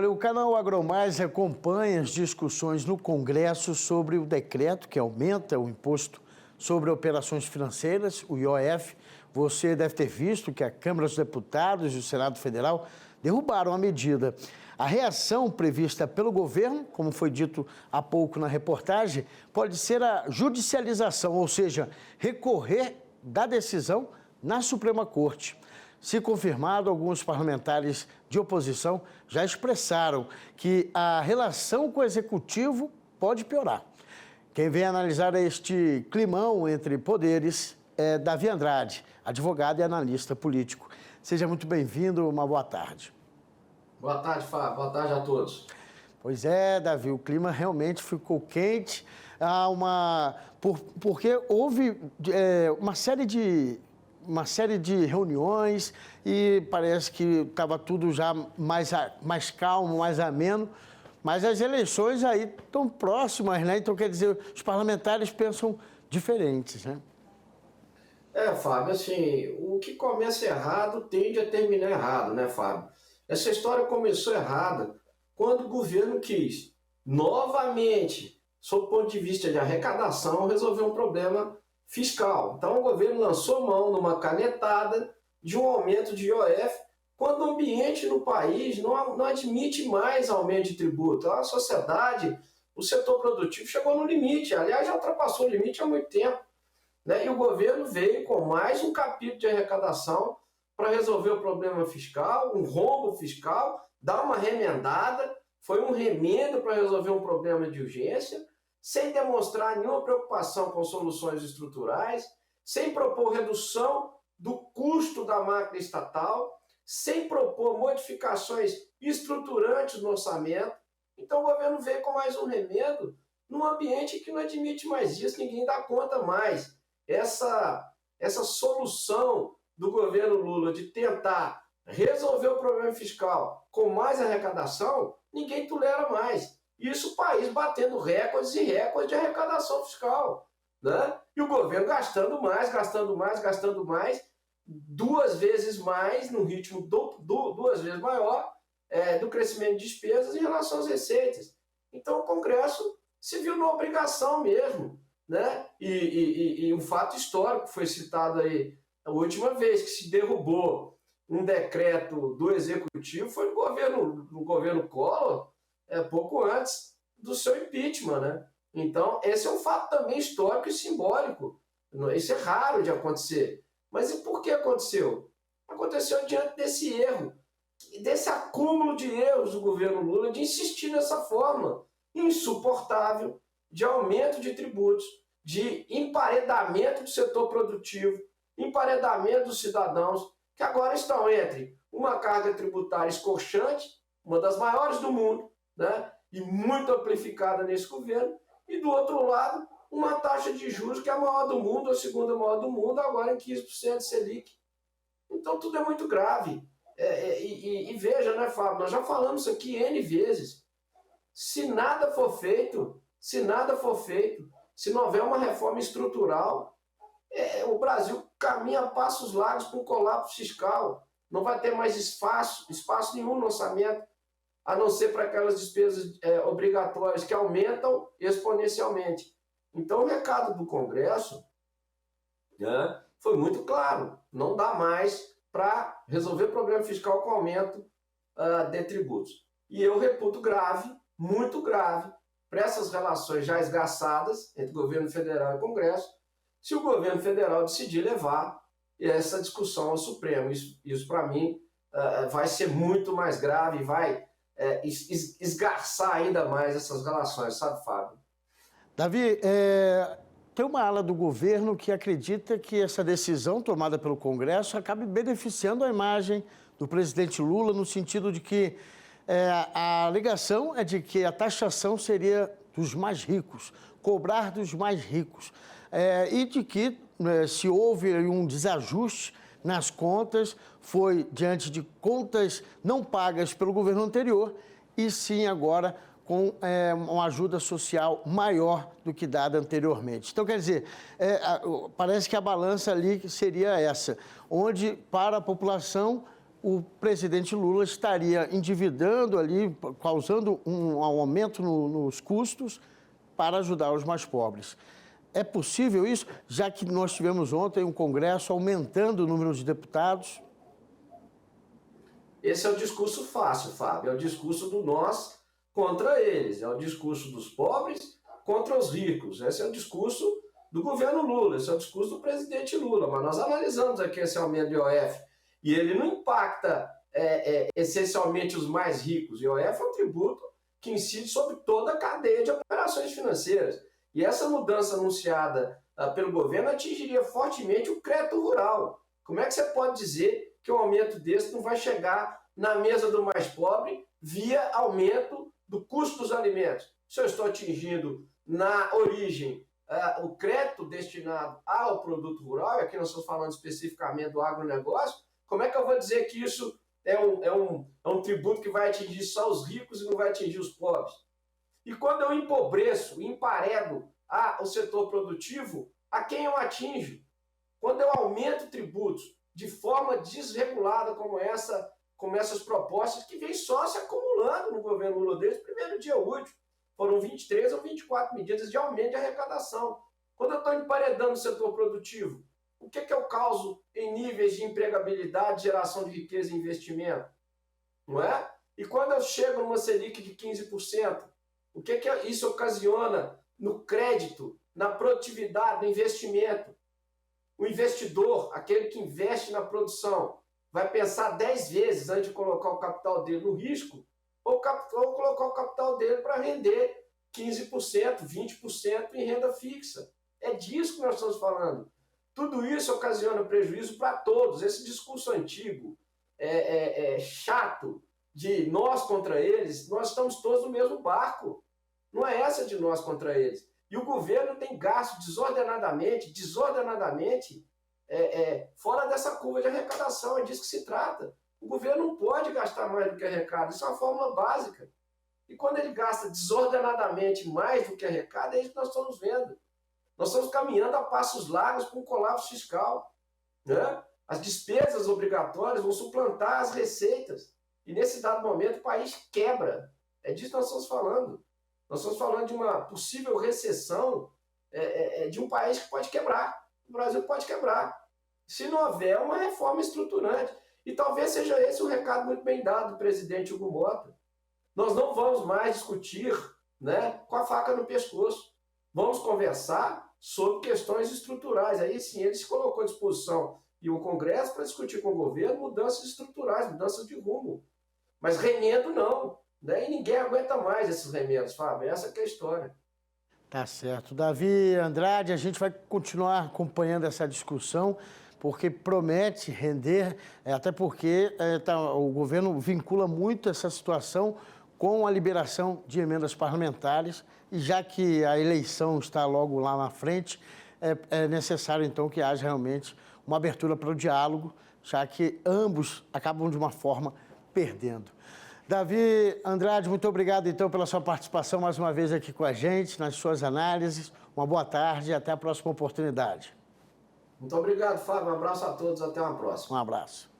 Olha, o canal AgroMais acompanha as discussões no Congresso sobre o decreto que aumenta o imposto sobre operações financeiras, o IOF. Você deve ter visto que a Câmara dos Deputados e o Senado Federal derrubaram a medida. A reação prevista pelo governo, como foi dito há pouco na reportagem, pode ser a judicialização, ou seja, recorrer da decisão na Suprema Corte. Se confirmado, alguns parlamentares de oposição já expressaram que a relação com o Executivo pode piorar. Quem vem analisar este climão entre poderes é Davi Andrade, advogado e analista político. Seja muito bem-vindo, uma boa tarde. Boa tarde, Fábio. Boa tarde a todos. Pois é, Davi, o clima realmente ficou quente, porque houve uma série de reuniões e parece que estava tudo já mais calmo, mais ameno, mas as eleições aí estão próximas, né? Então, quer dizer, os parlamentares pensam diferentes, né? Fábio, assim, o que começa errado tende a terminar errado, né, Fábio? Essa história começou errada quando o governo quis, novamente, sob o ponto de vista de arrecadação, resolver um problema fiscal. Então o governo lançou mão numa canetada de um aumento de IOF, quando o ambiente no país não admite mais aumento de tributo. A sociedade, o setor produtivo chegou no limite, aliás, já ultrapassou o limite há muito tempo, né? E o governo veio com mais um capítulo de arrecadação para resolver o problema fiscal, um rombo fiscal, dar uma remendada, foi um remendo para resolver um problema de urgência, sem demonstrar nenhuma preocupação com soluções estruturais, sem propor redução do custo da máquina estatal, sem propor modificações estruturantes no orçamento. Então o governo veio com mais um remendo num ambiente que não admite mais isso, ninguém dá conta mais. Essa solução do governo Lula de tentar resolver o problema fiscal com mais arrecadação, ninguém tolera mais. Isso o país batendo recordes e recordes de arrecadação fiscal, né? E o governo gastando mais, 2 vezes mais, num ritmo 2 vezes maior do crescimento de despesas em relação às receitas. Então o Congresso se viu na obrigação mesmo, né? E um fato histórico foi citado aí, a última vez que se derrubou um decreto do Executivo foi no governo Collor, pouco antes do seu impeachment, né? Então, esse é um fato também histórico e simbólico. Isso é raro de acontecer. Mas e por que aconteceu? Aconteceu diante desse erro, desse acúmulo de erros do governo Lula de insistir nessa forma insuportável de aumento de tributos, de emparedamento do setor produtivo, emparedamento dos cidadãos, que agora estão entre uma carga tributária escorchante, uma das maiores do mundo, né? E muito amplificada nesse governo, e do outro lado, uma taxa de juros que é a maior do mundo, a segunda maior do mundo, agora em 15% de Selic. Então tudo é muito grave. E veja, né, Fábio, nós já falamos isso aqui N vezes. Se nada for feito, se não houver uma reforma estrutural, o Brasil caminha a passos largos para um colapso fiscal. Não vai ter mais espaço nenhum no orçamento, a não ser para aquelas despesas obrigatórias que aumentam exponencialmente. Então o recado do Congresso, né, foi muito claro. Não dá mais para resolver o problema fiscal com aumento de tributos. E eu reputo grave, muito grave, para essas relações já esgarçadas entre governo federal e Congresso, se o governo federal decidir levar essa discussão ao Supremo. Isso para mim, vai ser muito mais grave, vai esgarçar ainda mais essas relações, sabe, Fábio? Davi, tem uma ala do governo que acredita que essa decisão tomada pelo Congresso acabe beneficiando a imagem do presidente Lula, no sentido de que a alegação é de que a taxação seria dos mais ricos, cobrar dos mais ricos, e de que se houve um desajuste nas contas, foi diante de contas não pagas pelo governo anterior, e sim agora com uma ajuda social maior do que dada anteriormente. Então, quer dizer, parece que a balança ali seria essa, onde para a população o presidente Lula estaria endividando ali, causando um aumento nos custos para ajudar os mais pobres. É possível isso, já que nós tivemos ontem um Congresso aumentando o número de deputados? Esse é o discurso fácil, Fábio, é o discurso do nós contra eles, é o discurso dos pobres contra os ricos. Esse é o discurso do governo Lula, esse é o discurso do presidente Lula. Mas nós analisamos aqui esse aumento do IOF e ele não impacta essencialmente os mais ricos. O IOF é um tributo que incide sobre toda a cadeia de operações financeiras. E essa mudança anunciada pelo governo atingiria fortemente o crédito rural. Como é que você pode dizer que um aumento desse não vai chegar na mesa do mais pobre via aumento do custo dos alimentos? Se eu estou atingindo na origem o crédito destinado ao produto rural, e aqui nós estamos falando especificamente do agronegócio, como é que eu vou dizer que isso é um tributo que vai atingir só os ricos e não vai atingir os pobres? E quando eu empobreço, emparedo o setor produtivo, a quem eu atinjo? Quando eu aumento tributos de forma desregulada como essas propostas que vêm só se acumulando no governo Lula desde o primeiro dia útil. Foram 23 ou 24 medidas de aumento de arrecadação. Quando eu estou emparedando o setor produtivo, o que eu causo em níveis de empregabilidade, geração de riqueza e investimento? Não é? E quando eu chego numa Selic de 15%, o que isso ocasiona no crédito, na produtividade, no investimento? O investidor, aquele que investe na produção, vai pensar 10 vezes antes de colocar o capital dele no risco ou colocar o capital dele para render 15%, 20% em renda fixa. É disso que nós estamos falando. Tudo isso ocasiona prejuízo para todos. Esse discurso antigo, chato, de nós contra eles, nós estamos todos no mesmo barco. Não é essa de nós contra eles. E o governo tem gasto desordenadamente, fora dessa curva de arrecadação, é disso que se trata. O governo não pode gastar mais do que arrecada, isso é uma fórmula básica. E quando ele gasta desordenadamente mais do que arrecada, é isso que nós estamos vendo. Nós estamos caminhando a passos largos para um colapso fiscal. Né? As despesas obrigatórias vão suplantar as receitas. E nesse dado momento o país quebra. É disso que nós estamos falando. Nós estamos falando de uma possível recessão de um país que pode quebrar. O Brasil pode quebrar. Se não houver uma reforma estruturante. E talvez seja esse um recado muito bem dado do presidente Hugo Mota. Nós não vamos mais discutir, né, com a faca no pescoço. Vamos conversar sobre questões estruturais. Aí sim, ele se colocou à disposição e o Congresso para discutir com o governo mudanças estruturais, mudanças de rumo. Mas remendo não. Né? E ninguém aguenta mais esses remendos, Fábio. Essa que é a história. Tá certo. Davi Andrade, a gente vai continuar acompanhando essa discussão, porque promete render, até porque o governo vincula muito essa situação com a liberação de emendas parlamentares, e já que a eleição está logo lá na frente, é necessário, então, que haja realmente uma abertura para o diálogo, já que ambos acabam, de uma forma, perdendo. Davi Andrade, muito obrigado, então, pela sua participação mais uma vez aqui com a gente, nas suas análises. Uma boa tarde e até a próxima oportunidade. Muito obrigado, Fábio. Um abraço a todos. Até uma próxima. Um abraço.